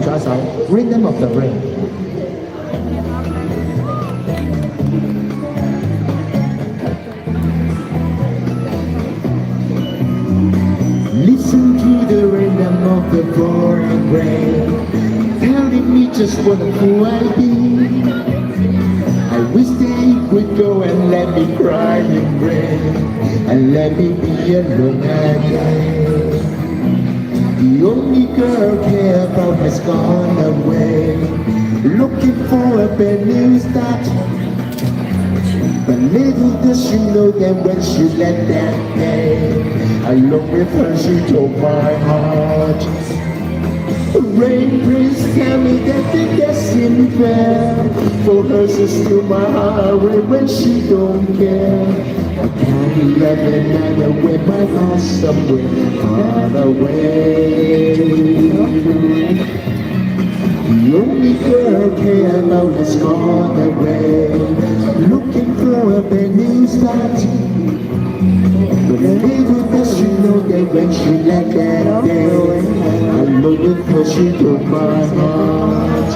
咗一首《Rhythm of the Rain》。Listen to the rhythm of the pouring rain, telling me just what a fool I be. I wish they would go and let me cry in rain, and let me be alone again. The only girl I care about has gone away, looking for a brand new start. But little does she know that when she left that day, along with her she took my heart. Rain, please tell me that the gas isn't fair. For her she's still my heart when she don't care. I can't let another with my heart somewhere far away. The only girl I care about has gone away, looking for a brand new start. But little does she know that when she left that day, I know it cause she took my heart.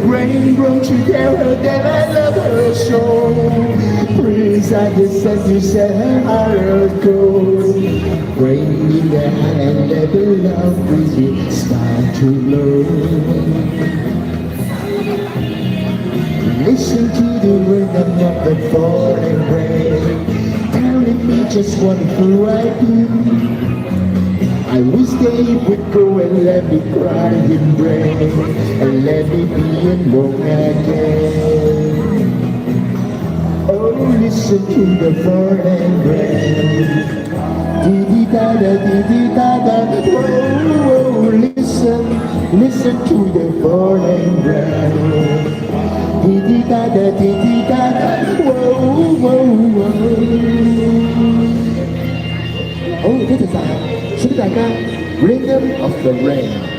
Rain, won't you tell her that I love her so? Please, I just said you set her heart gold. Rain in the hand and let the love breeze start to blow. Listen to the rhythm of the falling rain, telling me just what a fool I do. I wish they would go and let me cry in rain, and let me be alone again. Oh, listen to the falling rain. Dee-dee-da-da, dee-dee-da-da. Oh, listen to the falling rain. Dee-dee-da-da, dee-dee-da-da. Whoa, whoa, whoa. Oh, 多謝晒，送俾大家 Rhythm of the Rain。